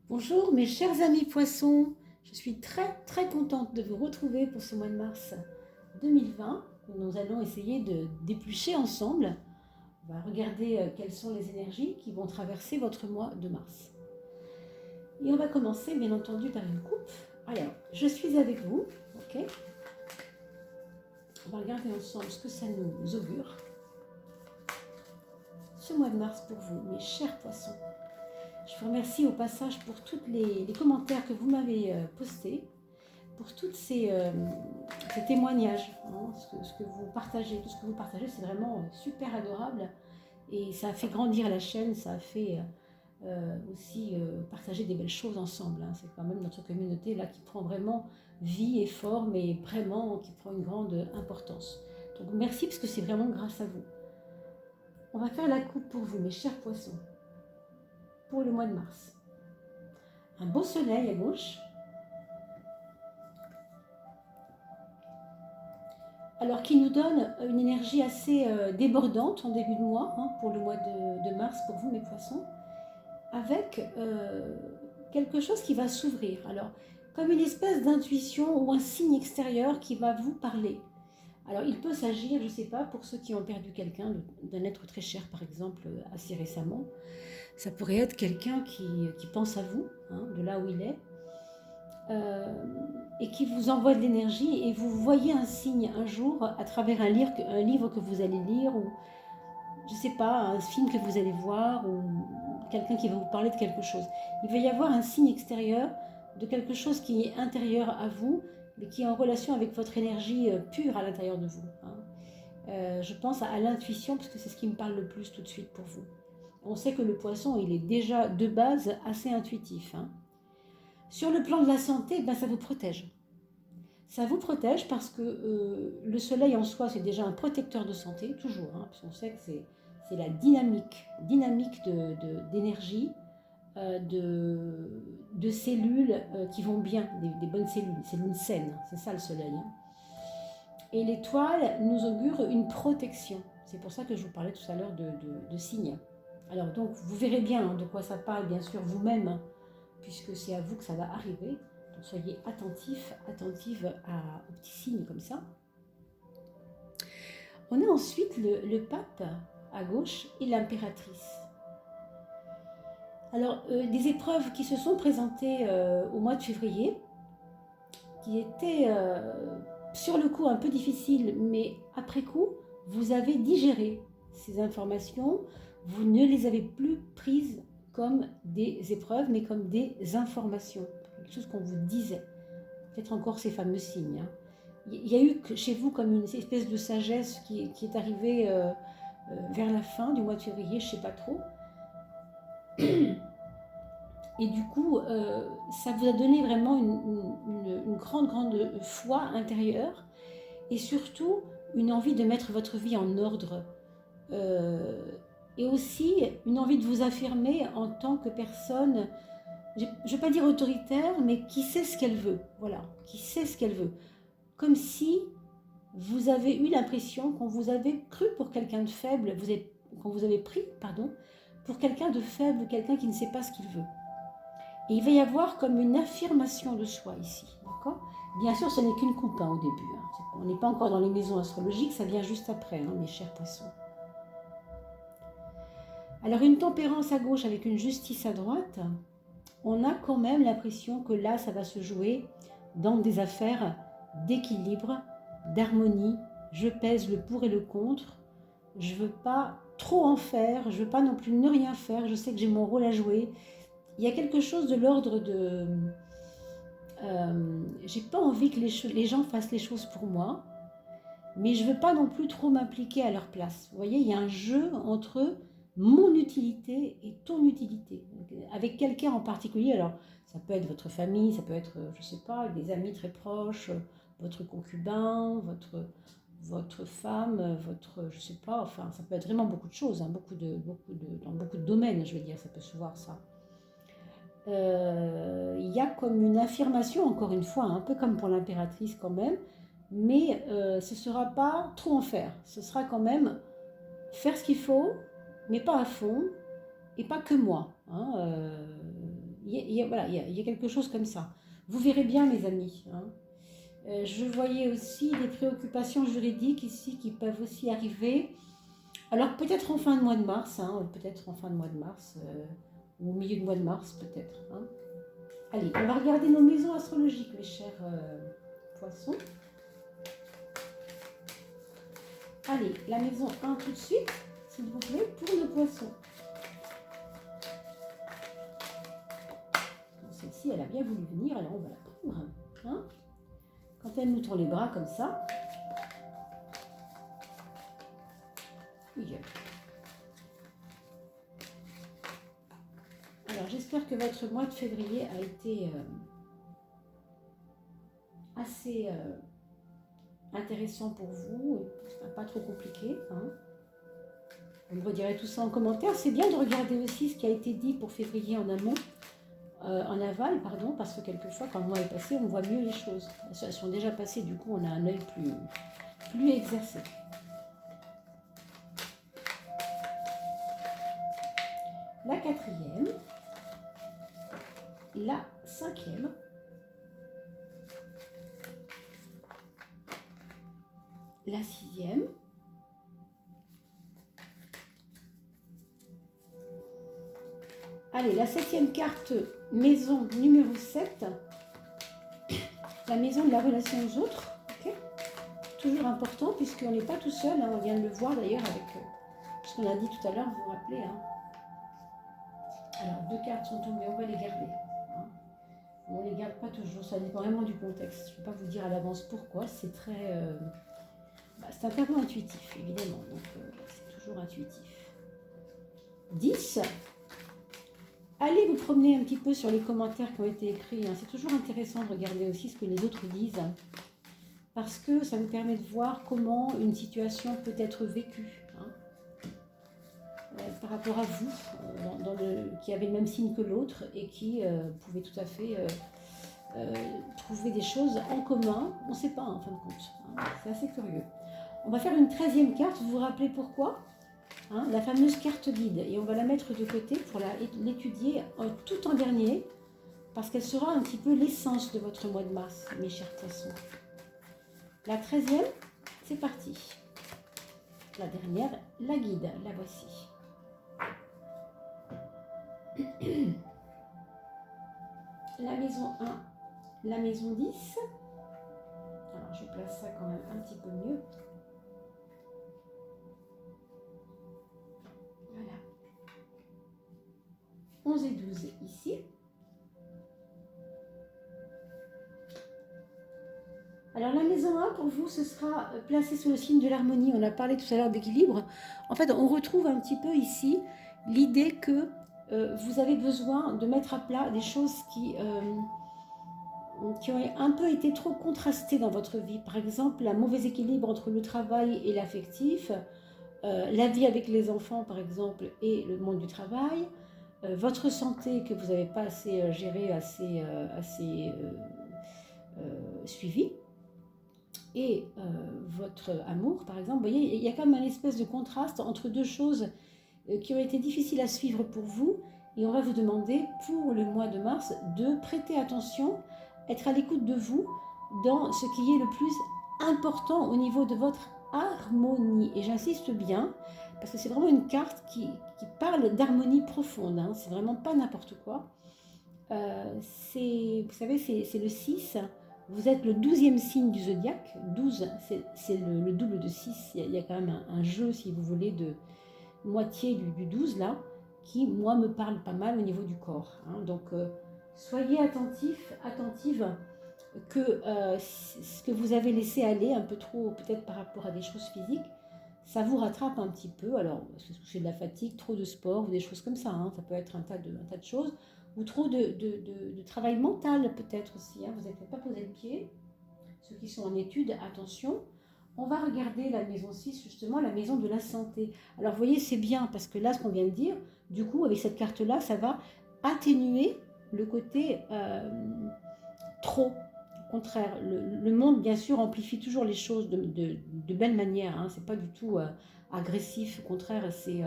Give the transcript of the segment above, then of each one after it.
Bonjour mes chers amis poissons, je suis très contente de vous retrouver pour ce mois de mars 2020. Nous allons essayer de d'éplucher ensemble. On va regarder quelles sont les énergies qui vont traverser votre mois de mars. Et on va commencer bien entendu par une coupe. Alors, je suis avec vous, ok. On va regarder ensemble ce que ça nous augure. Ce mois de mars pour vous, mes chers poissons. Je vous remercie au passage pour tous les commentaires que vous m'avez postés, pour tous ces témoignages, hein, ce que vous partagez. Tout ce que vous partagez, c'est vraiment super adorable. Et ça a fait grandir la chaîne, ça a fait aussi partager des belles choses ensemble. Hein. C'est quand même notre communauté là qui prend vraiment vie et forme et vraiment qui prend une grande importance. Donc merci parce que c'est vraiment grâce à vous. On va faire la coupe pour vous, mes chers poissons, pour le mois de mars. Un beau soleil à gauche. Alors qui nous donne une énergie assez débordante en début de mois, hein, pour le mois de mars, pour vous mes poissons, avec quelque chose qui va s'ouvrir. Alors, comme une espèce d'intuition ou un signe extérieur qui va vous parler. Alors, il peut s'agir, je ne sais pas, pour ceux qui ont perdu quelqu'un, d'un être très cher par exemple, assez récemment, ça pourrait être quelqu'un qui pense à vous, hein, de là où il est, et qui vous envoie de l'énergie et vous voyez un signe un jour à travers un livre que vous allez lire ou je sais pas, un film que vous allez voir ou quelqu'un qui va vous parler de quelque chose. Il va y avoir un signe extérieur de quelque chose qui est intérieur à vous mais qui est en relation avec votre énergie pure à l'intérieur de vous. Hein. Je pense à l'intuition parce que c'est ce qui me parle le plus tout de suite pour vous. On sait que le poisson, il est déjà de base assez intuitif. Hein. Sur le plan de la santé, ben, ça vous protège. Ça vous protège parce que le soleil en soi, c'est déjà un protecteur de santé, toujours, hein, parce qu'on sait que c'est la dynamique d'énergie, de cellules qui vont bien, des bonnes cellules saines, c'est ça le soleil. Hein. Et l'étoile nous augure une protection. C'est pour ça que je vous parlais tout à l'heure de signes. Alors donc, vous verrez bien hein, de quoi ça parle, bien sûr, vous-même, hein, puisque c'est à vous que ça va arriver. Donc soyez attentifs, attentives aux petits signes comme ça. On a ensuite le pape à gauche et l'impératrice. Alors, des épreuves qui se sont présentées au mois de février, qui étaient sur le coup un peu difficiles, mais après coup, vous avez digéré ces informations, vous ne les avez plus prises comme des épreuves, mais comme des informations, quelque chose qu'on vous disait. Faites encore ces fameux signes. Hein. Il y a eu chez vous comme une espèce de sagesse qui est arrivée vers la fin du mois de février, je ne sais pas trop. Et du coup, ça vous a donné vraiment une grande foi intérieure et surtout une envie de mettre votre vie en ordre. Et aussi une envie de vous affirmer en tant que personne, je ne vais pas dire autoritaire, mais qui sait ce qu'elle veut. Voilà, qui sait ce qu'elle veut. Comme si vous avez eu l'impression qu'on vous avait cru pour quelqu'un de faible, qu'on vous avait pris, pardon, pour quelqu'un de faible, quelqu'un qui ne sait pas ce qu'il veut. Et il va y avoir comme une affirmation de soi ici, d'accord ? Bien sûr, ce n'est qu'une coupe hein, au début. Hein. On n'est pas encore dans les maisons astrologiques, ça vient juste après, hein, mes chers poissons. Alors une tempérance à gauche avec une justice à droite, on a quand même l'impression que là, ça va se jouer dans des affaires d'équilibre, d'harmonie. Je pèse le pour et le contre. Je ne veux pas trop en faire, je ne veux pas non plus ne rien faire. Je sais que j'ai mon rôle à jouer. Il y a quelque chose de l'ordre de... j'ai pas envie que les gens fassent les choses pour moi, mais je veux pas non plus trop m'impliquer à leur place. Vous voyez, il y a un jeu entre mon utilité et ton utilité. Avec quelqu'un en particulier, alors ça peut être votre famille, ça peut être, je sais pas, des amis très proches, votre concubin, votre femme, je sais pas, enfin ça peut être vraiment beaucoup de choses, hein, dans beaucoup de domaines, je veux dire, ça peut se voir ça. Il y a comme une affirmation, encore une fois, un peu comme pour l'impératrice quand même, mais ce ne sera pas trop en faire. Ce sera quand même faire ce qu'il faut, mais pas à fond, et pas que moi. Hein. Il voilà, il y a quelque chose comme ça. Vous verrez bien, mes amis. Hein. Je voyais aussi des préoccupations juridiques ici qui peuvent aussi arriver. Alors peut-être en fin de mois de mars, hein, peut-être en fin de mois de mars, ou au milieu de mois de mars peut-être. Hein. Allez, on va regarder nos maisons astrologiques, mes chers poissons. Allez, la maison 1 tout de suite, s'il vous plaît, pour nos poissons. Celle-ci, elle a bien voulu venir, alors on va la prendre. Hein. Quand elle nous tend les bras comme ça. Oui. Alors, j'espère que votre mois de février a été assez intéressant pour vous, pas trop compliqué. Hein. Vous me redirez tout ça en commentaire. C'est bien de regarder aussi ce qui a été dit pour février en amont, en aval, pardon, parce que quelquefois, quand le mois est passé, on voit mieux les choses. Elles sont déjà passées, du coup, on a un œil plus exercé. La 4e, la 5e, la 6e, allez, la 7e carte, maison numéro 7, la maison de la relation aux autres, okay. Toujours important puisqu'on n'est pas tout seul, hein, on vient de le voir d'ailleurs avec ce qu'on a dit tout à l'heure, vous vous rappelez. Hein. Alors, 2 cartes sont tombées, on va les garder. Hein. On ne les garde pas toujours, ça dépend vraiment du contexte. Je ne vais pas vous dire à l'avance pourquoi, c'est très... c'est un tableau intuitif, évidemment, donc c'est toujours intuitif. 10. Allez vous promener un petit peu sur les commentaires qui ont été écrits. Hein. C'est toujours intéressant de regarder aussi ce que les autres disent, hein, parce que ça vous permet de voir comment une situation peut être vécue. Hein. Par rapport à vous, qui avez le même signe que l'autre et qui pouvez tout à fait trouver des choses en commun. On ne sait pas, en fin de compte. Hein. C'est assez curieux. On va faire une 13e carte. Vous vous rappelez pourquoi? Hein, la fameuse carte guide. Et on va la mettre de côté pour l'étudier tout en dernier, parce qu'elle sera un petit peu l'essence de votre mois de mars, mes chers poissons. La 13e, c'est parti. La dernière, la guide, la voici. La maison 1, la maison 10. Alors, je place ça quand même un petit peu mieux. Voilà. 11 et 12 ici. Alors, la maison 1, pour vous, ce sera placé sous le signe de l'harmonie. On a parlé tout à l'heure d'équilibre. En fait, on retrouve un petit peu ici l'idée que vous avez besoin de mettre à plat des choses qui ont un peu été trop contrastées dans votre vie. Par exemple, un mauvais équilibre entre le travail et l'affectif, la vie avec les enfants, par exemple, et le monde du travail, votre santé que vous n'avez pas assez gérée, assez suivie, et votre amour, par exemple. Vous voyez, il y a quand même une espèce de contraste entre deux choses qui ont été difficiles à suivre pour vous, et on va vous demander pour le mois de mars de prêter attention, être à l'écoute de vous dans ce qui est le plus important au niveau de votre harmonie. Et j'insiste bien, parce que c'est vraiment une carte qui parle d'harmonie profonde, hein. C'est vraiment pas n'importe quoi. Vous savez, c'est le 6, vous êtes le 12e signe du zodiaque. 12, c'est le double de 6, il y a quand même un jeu, si vous voulez, de moitié du 12 là, qui moi me parle pas mal au niveau du corps, hein. Donc soyez attentive que ce que vous avez laissé aller un peu trop, peut-être par rapport à des choses physiques, ça vous rattrape un petit peu. Alors c'est de la fatigue, trop de sport ou des choses comme ça, hein. Ça peut être un tas de choses, ou trop de travail mental peut-être aussi, hein. Vous n'avez peut-être pas posé le pied. Ceux qui sont en études, attention. On va regarder la maison 6, justement, la maison de la santé. Alors, vous voyez, c'est bien, parce que là, ce qu'on vient de dire, du coup, avec cette carte-là, ça va atténuer le côté trop. Au contraire, le monde, bien sûr, amplifie toujours les choses de belle manière, hein. C'est pas du tout agressif, au contraire, c'est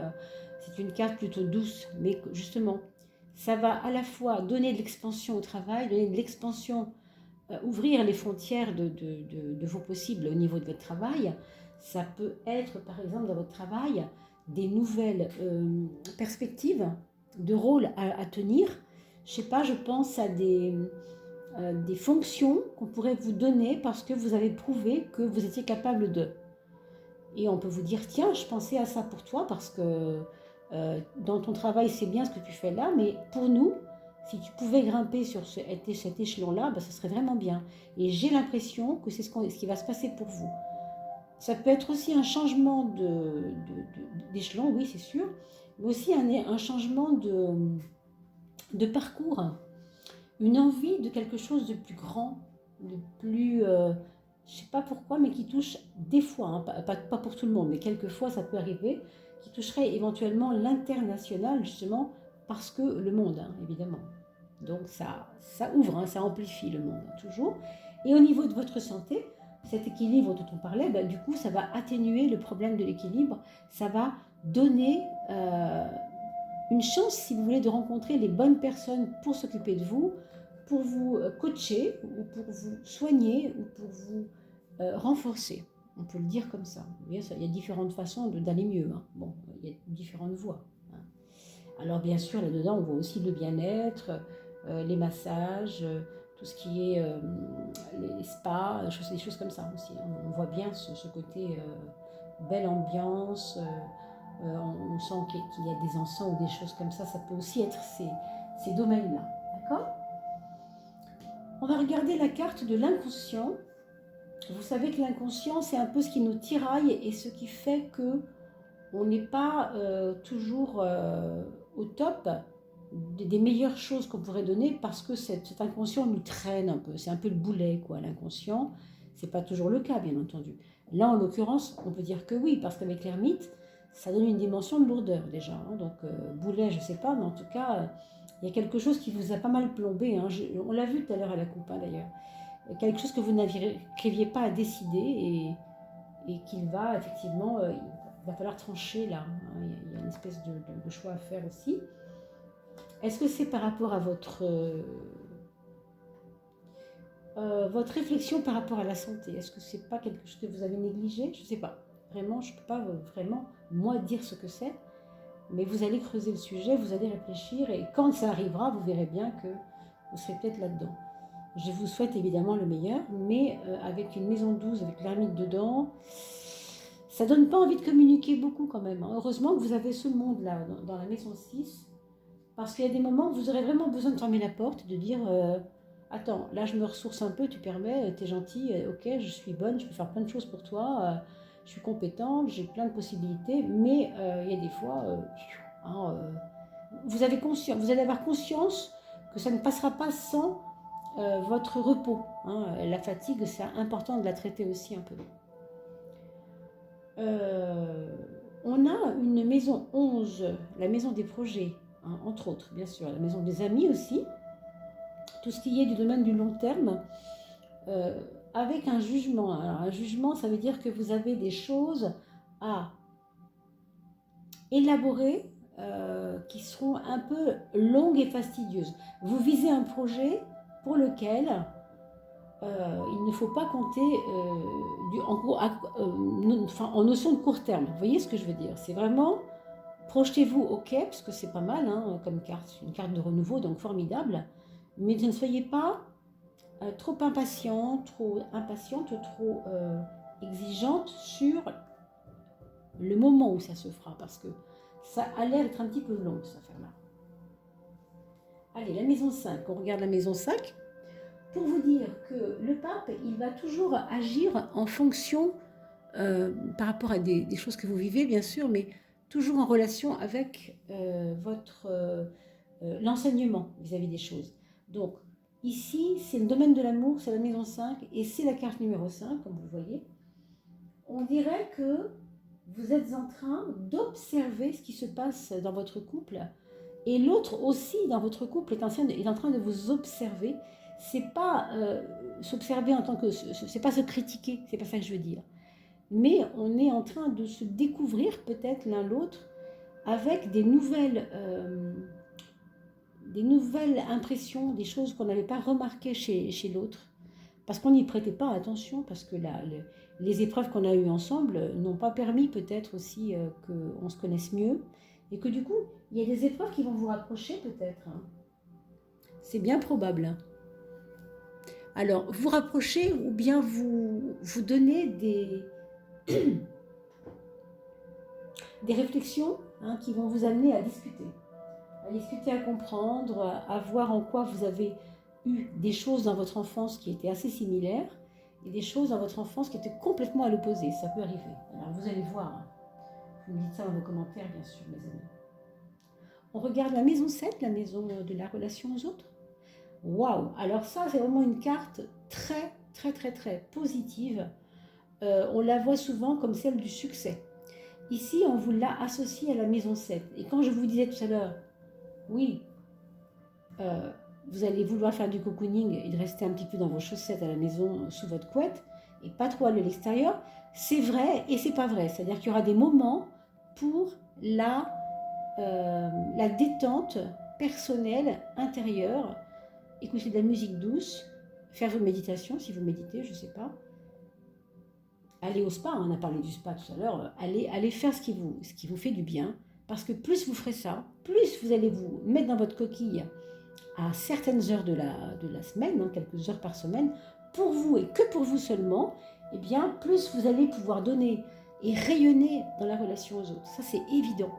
une carte plutôt douce. Mais justement, Ça va à la fois donner de l'expansion au travail, donner de l'expansion, ouvrir les frontières de vos possibles au niveau de votre travail. Ça peut être, par exemple, dans votre travail, des nouvelles perspectives de rôle à tenir. Je sais pas, je pense à des fonctions qu'on pourrait vous donner parce que vous avez prouvé que vous étiez capable de. Et on peut vous dire, tiens, je pensais à ça pour toi parce que dans ton travail, c'est bien ce que tu fais là, mais pour nous, si tu pouvais grimper sur cet échelon-là, ben, ce serait vraiment bien. Et j'ai l'impression que c'est ce qui va se passer pour vous. Ça peut être aussi un changement d'échelon, oui, c'est sûr, mais aussi un changement de parcours, une envie de quelque chose de plus grand, de plus, je ne sais pas pourquoi, mais qui touche des fois, hein, pas pour tout le monde, mais quelquefois ça peut arriver, qui toucherait éventuellement l'international, justement, parce que le monde, hein, évidemment. Donc ça ouvre, hein, ça amplifie le monde, hein, toujours. Et au niveau de votre santé, cet équilibre dont on parlait, bah, du coup, ça va atténuer le problème de l'équilibre, ça va donner une chance, si vous voulez, de rencontrer les bonnes personnes pour s'occuper de vous, pour vous coacher, ou pour vous soigner, ou pour vous renforcer. On peut le dire comme ça. Vous voyez, il y a différentes façons d'aller mieux. Hein. Bon, il y a différentes voies. Hein. Alors bien sûr, là-dedans, on voit aussi le bien-être, les massages, tout ce qui est les spas, des choses comme ça aussi. Hein. On voit bien ce côté belle ambiance, on sent qu'il y a des encens ou des choses comme ça peut aussi être ces domaines-là. D'accord ? On va regarder la carte de l'inconscient. Vous savez que l'inconscient, c'est un peu ce qui nous tiraille et ce qui fait que on n'est pas toujours au top des meilleures choses qu'on pourrait donner parce que cet inconscient nous traîne un peu. C'est un peu le boulet, quoi, l'inconscient. C'est pas toujours le cas, bien entendu. Là, en l'occurrence, on peut dire que oui, parce qu'avec l'ermite, ça donne une dimension de lourdeur déjà. Hein. Donc, boulet, je sais pas, mais en tout cas, il y a quelque chose qui vous a pas mal plombé. Hein. On l'a vu tout à l'heure à la coupe, hein, d'ailleurs. Quelque chose que vous n'arriviez pas à décider et qu'il va effectivement, il va falloir trancher là. Hein. Il y a une espèce de choix à faire aussi. Est-ce que c'est par rapport à votre réflexion par rapport à la santé? Est-ce que c'est pas quelque chose que vous avez négligé? Je ne sais pas. Vraiment, je ne peux pas vraiment, moi, dire ce que c'est. Mais vous allez creuser le sujet, vous allez réfléchir. Et quand ça arrivera, vous verrez bien que vous serez peut-être là-dedans. Je vous souhaite évidemment le meilleur. Mais avec une maison 12, avec l'ermite dedans, ça ne donne pas envie de communiquer beaucoup quand même. Hein. Heureusement que vous avez ce monde-là dans la maison 6. Parce qu'il y a des moments où vous aurez vraiment besoin de fermer la porte, de dire attends, là je me ressource un peu, tu permets, t'es gentil, ok, je suis bonne, je peux faire plein de choses pour toi, je suis compétente, j'ai plein de possibilités, mais il y a des fois, vous allez avoir conscience que ça ne passera pas sans votre repos. Hein. La fatigue, c'est important de la traiter aussi un peu. On a une maison 11, la maison des projets. Hein, entre autres, bien sûr, la maison des amis aussi, tout ce qui est du domaine du long terme, avec un jugement. Alors, un jugement, ça veut dire que vous avez des choses à élaborer qui seront un peu longues et fastidieuses. Vous visez un projet pour lequel il ne faut pas compter en notion de court terme. Vous voyez ce que je veux dire? C'est vraiment... Projetez-vous, ok, parce que c'est pas mal hein, comme carte, une carte de renouveau, donc formidable. Mais ne soyez pas trop impatiente, trop exigeante sur le moment où ça se fera, parce que ça a l'air d'être un petit peu long, cette affaire-là. Allez, la maison 5, on regarde la maison 5, pour vous dire que le pape, il va toujours agir en fonction, par rapport à des choses que vous vivez, bien sûr, mais toujours en relation avec l'enseignement vis-à-vis des choses. Donc, ici, c'est le domaine de l'amour, c'est la maison 5, et c'est la carte numéro 5, comme vous le voyez. On dirait que vous êtes en train d'observer ce qui se passe dans votre couple, et l'autre aussi, dans votre couple, est en train de vous observer. C'est pas s'observer en tant que... C'est pas se critiquer, c'est pas ça que je veux dire. Mais on est en train de se découvrir peut-être l'un l'autre avec des nouvelles des nouvelles impressions, des choses qu'on n'avait pas remarquées chez l'autre, parce qu'on n'y prêtait pas attention, parce que les épreuves qu'on a eues ensemble n'ont pas permis peut-être aussi qu'on se connaisse mieux, et que du coup, il y a des épreuves qui vont vous rapprocher peut-être. Hein. C'est bien probable. Alors, vous rapprochez ou bien vous donnez des réflexions qui vont vous amener à discuter, à comprendre, à voir en quoi vous avez eu des choses dans votre enfance qui étaient assez similaires et des choses dans votre enfance qui étaient complètement à l'opposé. Ça peut arriver. Alors, vous allez voir. Hein. Vous me dites ça dans vos commentaires, bien sûr, mes amis. On regarde la maison 7, la maison de la relation aux autres. Waouh! Alors ça, c'est vraiment une carte très, très, très, très positive. On la voit souvent comme celle du succès. Ici, on vous l'a associée à la maison 7. Et quand je vous disais tout à l'heure, oui, vous allez vouloir faire du cocooning et de rester un petit peu dans vos chaussettes à la maison, sous votre couette, et pas trop aller à l'extérieur, c'est vrai et c'est pas vrai. C'est-à-dire qu'il y aura des moments pour la détente personnelle, intérieure, écouter de la musique douce, faire vos méditations si vous méditez, je ne sais pas. Allez au spa, on a parlé du spa tout à l'heure, allez faire ce qui vous fait du bien, parce que plus vous ferez ça, plus vous allez vous mettre dans votre coquille à certaines heures de la semaine, hein, quelques heures par semaine, pour vous et que pour vous seulement, et bien plus vous allez pouvoir donner et rayonner dans la relation aux autres. Ça, c'est évident.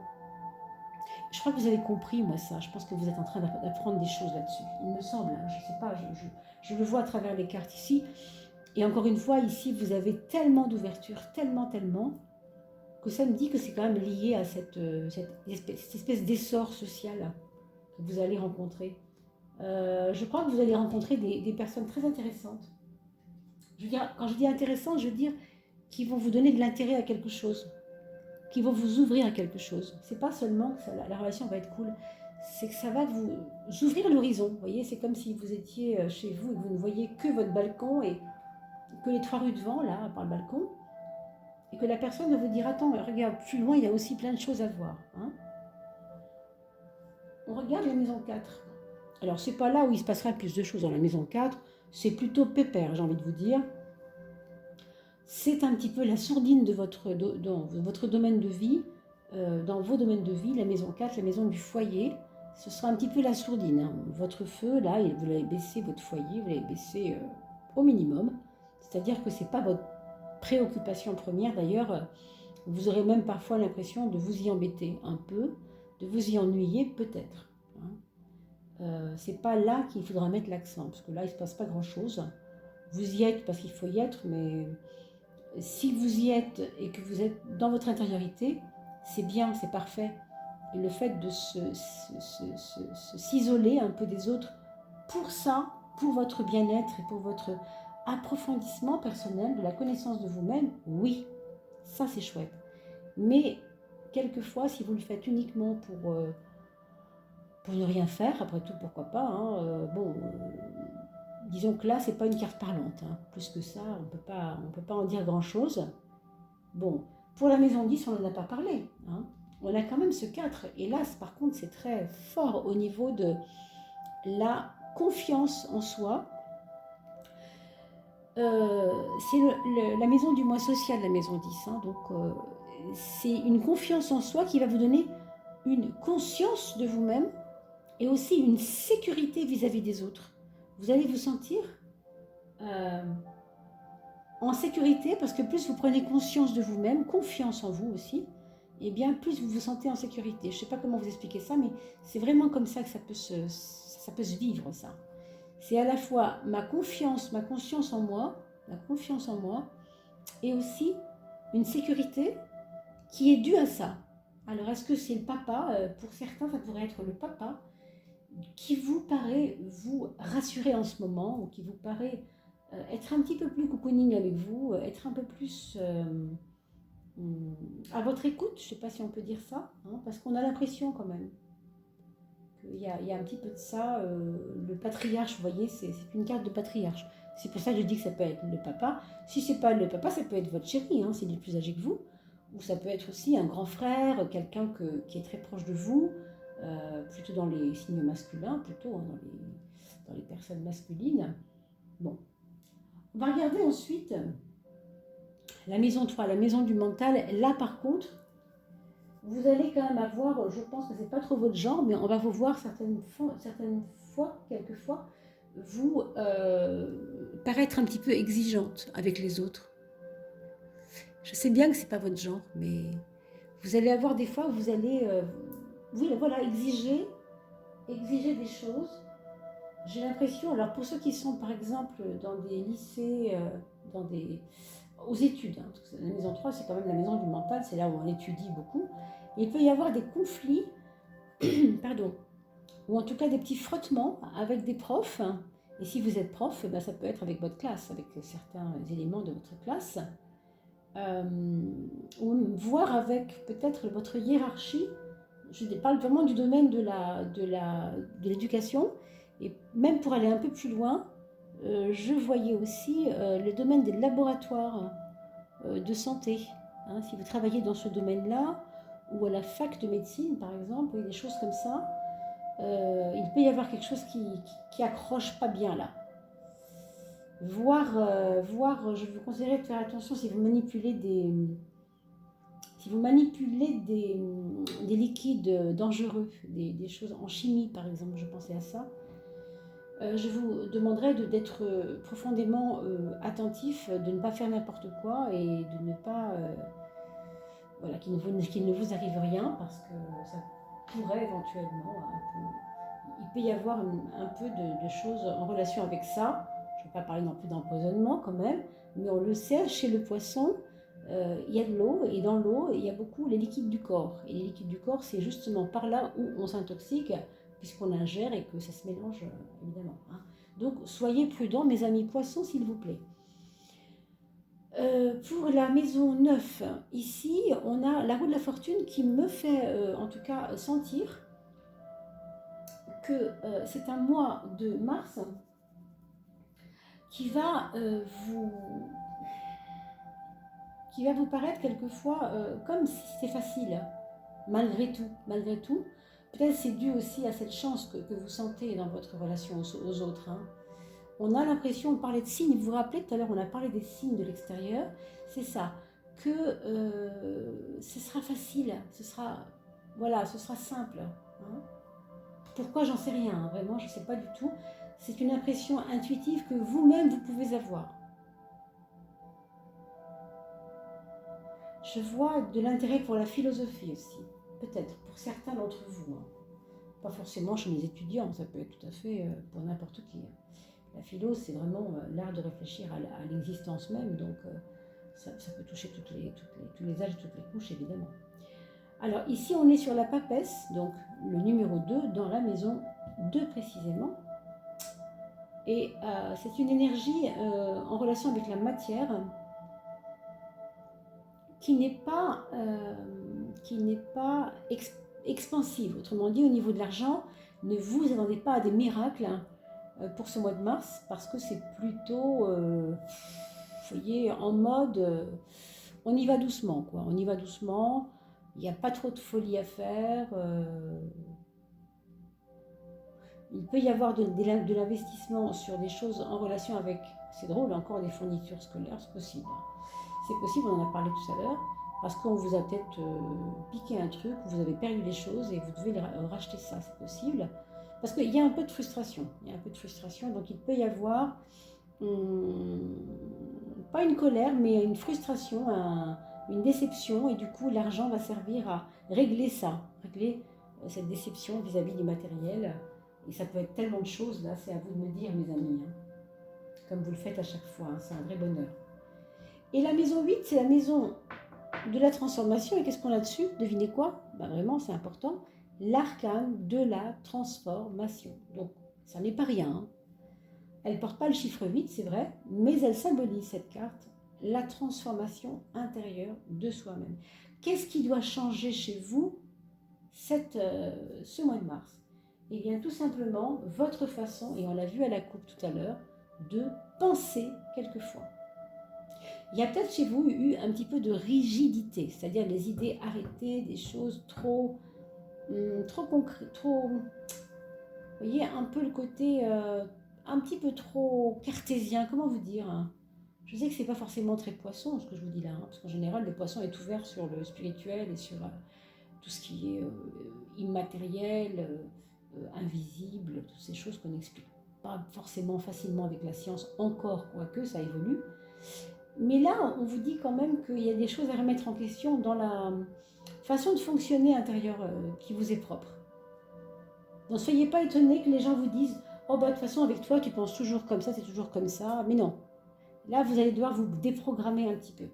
Je crois que vous avez compris, moi, ça. Je pense que vous êtes en train d'apprendre des choses là-dessus. Il me semble, hein, je ne sais pas, je le vois à travers les cartes ici. Et encore une fois, ici, vous avez tellement d'ouverture, tellement, que ça me dit que c'est quand même lié à cette espèce d'essor social que vous allez rencontrer. Je crois que vous allez rencontrer des personnes très intéressantes. Je veux dire, quand je dis intéressantes, je veux dire qui vont vous donner de l'intérêt à quelque chose, qui vont vous ouvrir à quelque chose. C'est pas seulement que la relation va être cool, c'est que ça va vous ouvrir l'horizon. Vous voyez, c'est comme si vous étiez chez vous et que vous ne voyez que votre balcon et que les 3 rues devant, là, par le balcon, et que la personne va vous dire, attends, regarde, plus loin, il y a aussi plein de choses à voir. Hein. On regarde la maison 4. Alors, c'est pas là où il se passera plus de choses dans la maison 4, c'est plutôt pépère, j'ai envie de vous dire. C'est un petit peu la sourdine de dans votre domaine de vie, dans vos domaines de vie, la maison 4, la maison du foyer, ce sera un petit peu la sourdine. Hein. Votre feu, là, vous l'avez baissé, votre foyer, vous l'avez baissé au minimum. C'est-à-dire que ce n'est pas votre préoccupation première. D'ailleurs, vous aurez même parfois l'impression de vous y embêter un peu, de vous y ennuyer peut-être. Hein. C'est pas là qu'il faudra mettre l'accent, parce que là, il ne se passe pas grand-chose. Vous y êtes parce qu'il faut y être, mais si vous y êtes et que vous êtes dans votre intériorité, c'est bien, c'est parfait. Et le fait de s'isoler un peu des autres pour ça, pour votre bien-être et pour votre approfondissement personnel de la connaissance de vous-même, oui, ça c'est chouette. Mais quelquefois, si vous le faites uniquement pour ne rien faire, après tout, pourquoi pas, hein, disons que là, c'est pas une carte parlante. Hein. Plus que ça, on peut pas en dire grand-chose. Bon, pour la maison 10, on n'en a pas parlé. Hein. On a quand même ce 4. Et là, par contre, c'est très fort au niveau de la confiance en soi. C'est la maison du mois social, la maison 10. Hein. Donc, c'est une confiance en soi qui va vous donner une conscience de vous-même et aussi une sécurité vis-à-vis des autres. Vous allez vous sentir en sécurité parce que plus vous prenez conscience de vous-même, confiance en vous aussi, et bien plus vous vous sentez en sécurité. Je ne sais pas comment vous expliquer ça, mais c'est vraiment comme ça que ça peut se vivre, ça. C'est à la fois ma conscience en moi, la confiance en moi, et aussi une sécurité qui est due à ça. Alors, est-ce que c'est le papa? Pour certains, ça pourrait être le papa qui vous paraît vous rassurer en ce moment, ou qui vous paraît être un petit peu plus cocooning avec vous, être un peu plus à votre écoute, je ne sais pas si on peut dire ça, hein, parce qu'on a l'impression quand même qu'il y a un petit peu de ça, le patriarche, vous voyez, c'est une carte de patriarche. C'est pour ça que je dis que ça peut être le papa. Si ce n'est pas le papa, ça peut être votre chéri, hein, s'il est plus âgé que vous, ou ça peut être aussi un grand frère, quelqu'un qui est très proche de vous, plutôt dans les signes masculins, plutôt, hein, dans les personnes masculines. Bon. On va regarder ensuite la maison 3, la maison du mental. Là, par contre, vous allez quand même avoir, je pense que c'est pas trop votre genre, mais on va vous voir certaines fois, quelquefois, vous paraître un petit peu exigeante avec les autres. Je sais bien que c'est pas votre genre, mais vous allez avoir des fois, vous allez, voilà, exiger des choses. J'ai l'impression, alors pour ceux qui sont par exemple dans des lycées, aux études, hein, parce que la maison 3 c'est quand même la maison du mental, c'est là où on étudie beaucoup, et il peut y avoir des conflits, pardon, ou en tout cas des petits frottements avec des profs, hein. Et si vous êtes prof, ben ça peut être avec votre classe, avec certains éléments de votre classe, ou voire avec peut-être votre hiérarchie. Je parle vraiment du domaine de l'éducation, et même pour aller un peu plus loin, je voyais aussi le domaine des laboratoires de santé. Hein, si vous travaillez dans ce domaine-là, ou à la fac de médecine par exemple, ou des choses comme ça, il peut y avoir quelque chose qui accroche pas bien là. Voir, je vous conseillerais de faire attention si vous manipulez des liquides dangereux, des choses en chimie par exemple, je pensais à ça. Je vous demanderais d'être profondément attentif, de ne pas faire n'importe quoi et de ne pas, voilà, qu'il ne vous arrive rien, parce que ça pourrait éventuellement il peut y avoir un peu de choses en relation avec ça. Je ne vais pas parler non plus d'empoisonnement quand même, mais on le sait, chez le poisson, il y a de l'eau, et dans l'eau, il y a beaucoup les liquides du corps. Et les liquides du corps, c'est justement par là où on s'intoxique, puisqu'on ingère et que ça se mélange, évidemment. Hein. Donc, soyez prudents, mes amis poissons, s'il vous plaît. Pour la maison 9, ici, on a la roue de la fortune qui me fait, en tout cas, sentir que c'est un mois de mars qui va vous paraître quelquefois comme si c'était facile, malgré tout. Peut-être c'est dû aussi à cette chance que vous sentez dans votre relation aux autres. Hein. On a l'impression, on parlait de signes, vous vous rappelez tout à l'heure, on a parlé des signes de l'extérieur, c'est ça, que ce sera facile, ce sera simple. Hein. Pourquoi, j'en sais rien, hein, vraiment, je ne sais pas du tout. C'est une impression intuitive que vous-même, vous pouvez avoir. Je vois de l'intérêt pour la philosophie aussi, peut-être, pour certains d'entre vous. Hein. Pas forcément chez les étudiants, ça peut être tout à fait pour n'importe qui. La philo, c'est vraiment l'art de réfléchir à l'existence même, donc ça peut toucher tous les âges et toutes les couches, évidemment. Alors ici, on est sur la papesse, donc le numéro 2, dans la maison 2 précisément. Et c'est une énergie en relation avec la matière qui n'est pas expansive. Autrement dit, au niveau de l'argent, ne vous attendez pas à des miracles pour ce mois de mars, parce que c'est plutôt, vous voyez, en mode, on y va doucement, quoi. On y va doucement, il n'y a pas trop de folie à faire. Il peut y avoir de l'investissement sur des choses en relation avec, c'est drôle, encore des fournitures scolaires, c'est possible. C'est possible, on en a parlé tout à l'heure, parce qu'on vous a peut-être piqué un truc, vous avez perdu les choses et vous devez racheter ça, c'est possible. Parce qu'il y a un peu de frustration, donc il peut y avoir, pas une colère, mais une frustration, une déception, et du coup l'argent va servir à régler cette déception vis-à-vis du matériel. Et ça peut être tellement de choses, là, c'est à vous de me dire, mes amis, hein. Comme vous le faites à chaque fois, hein, c'est un vrai bonheur. Et la maison 8, c'est la maison de la transformation. Et qu'est-ce qu'on a dessus? Devinez quoi? Ben vraiment, c'est important. L'arcane de la transformation. Donc, ça n'est pas rien. Hein. Elle ne porte pas le chiffre 8, c'est vrai, mais elle symbolise, cette carte, la transformation intérieure de soi-même. Qu'est-ce qui doit changer chez vous ce mois de mars? Eh bien, tout simplement, votre façon, et on l'a vu à la coupe tout à l'heure, de penser quelquefois. Il y a peut-être chez vous eu un petit peu de rigidité, c'est-à-dire des idées arrêtées, des choses trop trop concret, trop, vous voyez, un peu le côté un petit peu trop cartésien, comment vous dire, hein. Je sais que c'est pas forcément très poisson ce que je vous dis là, hein, parce qu'en général le poisson est ouvert sur le spirituel et sur tout ce qui est immatériel, invisible, toutes ces choses qu'on n'explique pas forcément facilement avec la science encore, quoique ça évolue. Mais là, on vous dit quand même qu'il y a des choses à remettre en question dans la façon de fonctionner intérieure qui vous est propre. Donc soyez pas étonnés que les gens vous disent oh bah de toute façon avec toi tu penses toujours comme ça, c'est toujours comme ça. Mais non, là vous allez devoir vous déprogrammer un petit peu.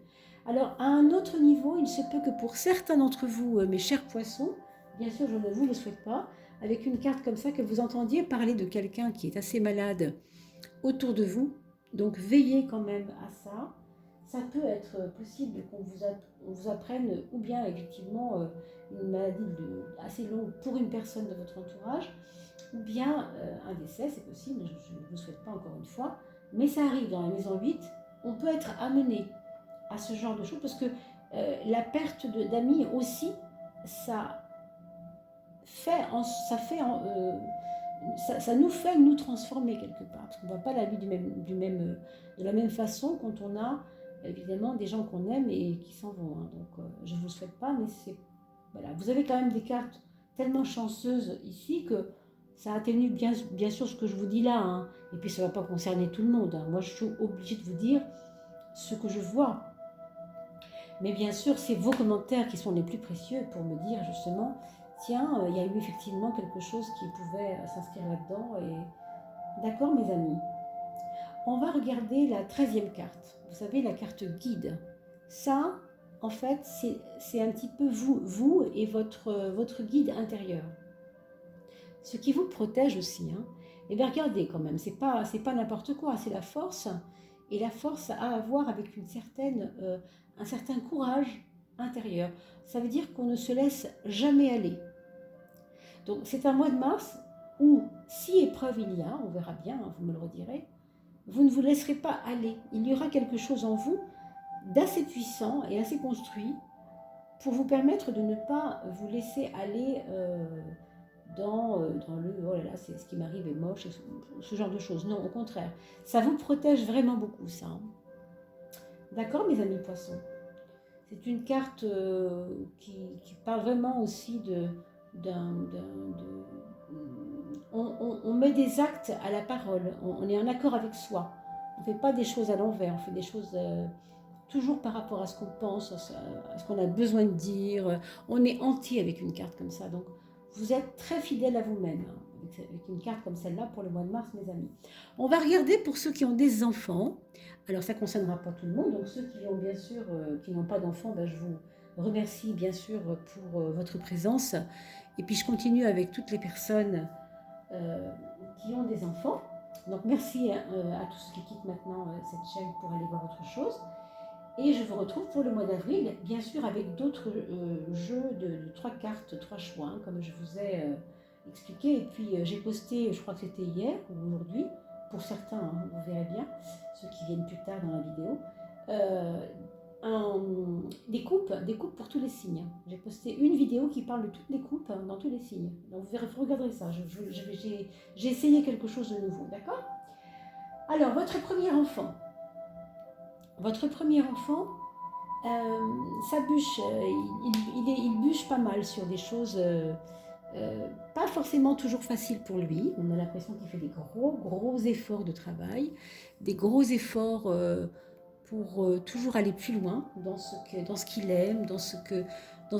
Alors à un autre niveau, il se peut que pour certains d'entre vous, mes chers poissons, bien sûr je ne vous le souhaite pas, avec une carte comme ça, que vous entendiez parler de quelqu'un qui est assez malade autour de vous. Donc veillez quand même à ça. Ça peut être possible qu'on vous apprenne ou bien effectivement une maladie assez longue pour une personne de votre entourage, ou bien un décès, c'est possible, je ne vous souhaite pas encore une fois, mais ça arrive dans la maison 8, on peut être amené à ce genre de choses parce que la perte d'amis aussi, ça ça nous fait nous transformer quelque part, parce qu'on ne voit pas la vie de la même façon quand on a évidemment des gens qu'on aime et qui s'en vont, hein. Donc je ne vous le souhaite pas, mais voilà, vous avez quand même des cartes tellement chanceuses ici que ça atténue bien sûr ce que je vous dis là, hein. Et puis ça ne va pas concerner tout le monde, hein. Moi je suis obligée de vous dire ce que je vois, mais bien sûr c'est vos commentaires qui sont les plus précieux pour me dire justement tiens, il y a eu effectivement quelque chose qui pouvait s'inscrire là-dedans. Et d'accord, mes amis. On va regarder la 13e carte. Vous savez, la carte guide. Ça, en fait, c'est un petit peu vous et votre guide intérieur. Ce qui vous protège aussi, hein. Et bien regardez quand même, c'est pas n'importe quoi, c'est la force. Et la force a à voir avec un certain courage intérieur. Ça veut dire qu'on ne se laisse jamais aller. Donc c'est un mois de mars où, si épreuve il y a, on verra bien, hein, vous me le redirez, vous ne vous laisserez pas aller. Il y aura quelque chose en vous d'assez puissant et assez construit pour vous permettre de ne pas vous laisser aller dans le oh là là, c'est ce qui m'arrive est moche, ce genre de choses. Non, au contraire, ça vous protège vraiment beaucoup, ça, hein. D'accord, mes amis poissons? C'est une carte qui parle vraiment aussi on met des actes à la parole, on est en accord avec soi. On ne fait pas des choses à l'envers, on fait des choses toujours par rapport à ce qu'on pense, à ce qu'on a besoin de dire. On est entier avec une carte comme ça. Donc, vous êtes très fidèle à vous-même, hein, avec une carte comme celle-là pour le mois de mars, mes amis. On va regarder pour ceux qui ont des enfants. Alors, ça ne concernera pas tout le monde. Donc, ceux qui ont bien sûr, qui n'ont pas d'enfants, ben, je vous remercie bien sûr pour votre présence. Et puis, je continue avec toutes les personnes qui ont des enfants. Donc, merci à tous ceux qui quittent maintenant cette chaîne pour aller voir autre chose. Et je vous retrouve pour le mois d'avril, bien sûr avec d'autres jeux de 3 cartes, 3 choix, hein, comme je vous ai expliqué. Et puis j'ai posté, je crois que c'était hier ou aujourd'hui, pour certains, hein, vous verrez bien, ceux qui viennent plus tard dans la vidéo, des coupes pour tous les signes. J'ai posté une vidéo qui parle de toutes les coupes dans tous les signes. Donc vous regarderez ça, j'ai essayé quelque chose de nouveau, d'accord? Alors, votre premier enfant. Votre premier enfant, ça bûche, il bûche pas mal sur des choses pas forcément toujours faciles pour lui. On a l'impression qu'il fait des gros efforts de travail, des gros efforts pour toujours aller plus loin dans ce qu'il aime, dans ce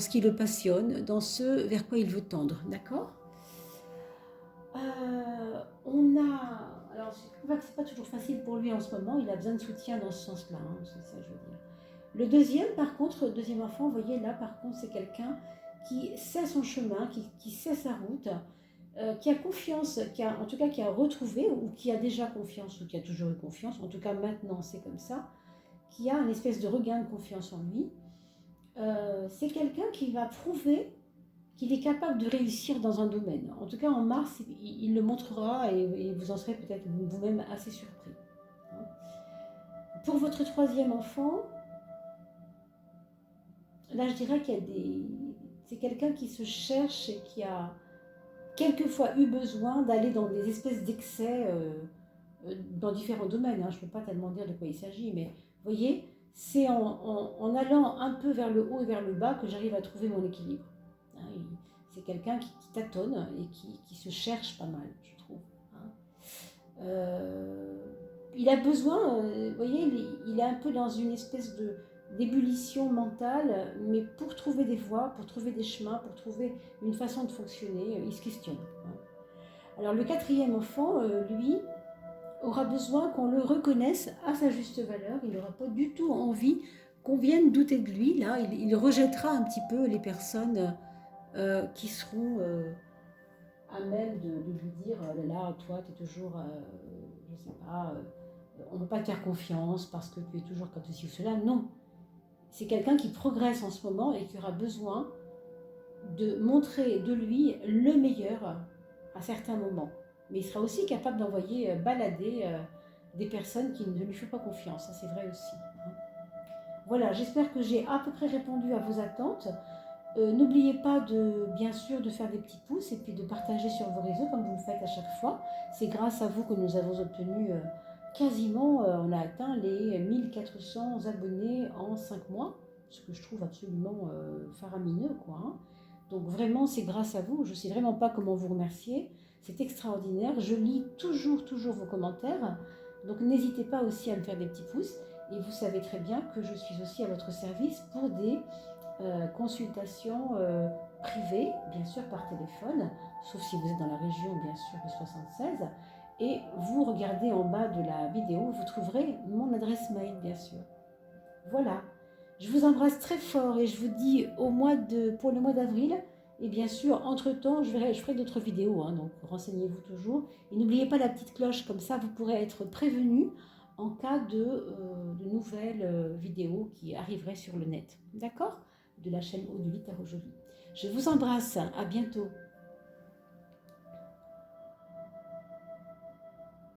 qui le passionne, dans ce vers quoi il veut tendre, d'accord? Alors je vois que c'est pas toujours facile pour lui en ce moment, il a besoin de soutien dans ce sens-là, hein, c'est ça que je veux dire. Le deuxième, par contre, le deuxième enfant, vous voyez là, par contre, c'est quelqu'un qui sait son chemin, qui sait sa route, qui a confiance, en tout cas qui a retrouvé, ou qui a déjà confiance, ou qui a toujours eu confiance, en tout cas maintenant c'est comme ça, qui a une espèce de regain de confiance en lui. C'est quelqu'un qui va prouver qu'il est capable de réussir dans un domaine. En tout cas, en mars, il le montrera et vous en serez peut-être vous-même assez surpris. Pour votre troisième enfant, là, je dirais qu'il y a C'est quelqu'un qui se cherche et qui a quelquefois eu besoin d'aller dans des espèces d'excès dans différents domaines. Hein. Je ne peux pas tellement dire de quoi il s'agit, mais vous voyez, c'est en allant un peu vers le haut et vers le bas que j'arrive à trouver mon équilibre. Hein, c'est quelqu'un qui tâtonne et qui se cherche pas mal, je trouve. Hein. Il a besoin, vous voyez, il est un peu dans une espèce d'ébullition mentale, mais pour trouver des voies, pour trouver des chemins, pour trouver une façon de fonctionner, il se questionne. Hein. Alors le quatrième enfant, lui, aura besoin qu'on le reconnaisse à sa juste valeur. Il n'aura pas du tout envie qu'on vienne douter de lui. Là, il rejettera un petit peu les personnes qui seront à même de lui dire oh là là, toi, tu es toujours, je sais pas, on ne peut pas te faire confiance parce que tu es toujours comme ceci ou cela. Non. C'est quelqu'un qui progresse en ce moment et qui aura besoin de montrer de lui le meilleur à certains moments. Mais il sera aussi capable d'envoyer balader des personnes qui ne lui font pas confiance. Ça, c'est vrai aussi. Hein. Voilà, j'espère que j'ai à peu près répondu à vos attentes. N'oubliez pas, bien sûr, de faire des petits pouces et puis de partager sur vos réseaux comme vous le faites à chaque fois. C'est grâce à vous que nous avons obtenu quasiment, on a atteint les 1400 abonnés en 5 mois, ce que je trouve absolument faramineux, quoi. Hein. Donc vraiment, c'est grâce à vous. Je ne sais vraiment pas comment vous remercier. C'est extraordinaire. Je lis toujours vos commentaires. Donc n'hésitez pas aussi à me faire des petits pouces. Et vous savez très bien que je suis aussi à votre service pour des consultations privées, bien sûr par téléphone, sauf si vous êtes dans la région, bien sûr, de 76. Et vous regardez en bas de la vidéo, vous trouverez mon adresse mail, bien sûr. Voilà. Je vous embrasse très fort et je vous dis pour le mois d'avril. Et bien sûr, entre-temps, je ferai d'autres vidéos, hein, donc renseignez-vous toujours. Et n'oubliez pas la petite cloche, comme ça vous pourrez être prévenu en cas de nouvelles vidéos qui arriveraient sur le net. D'accord? De la chaîne Odile Tarot Jolie. Je vous embrasse, à bientôt.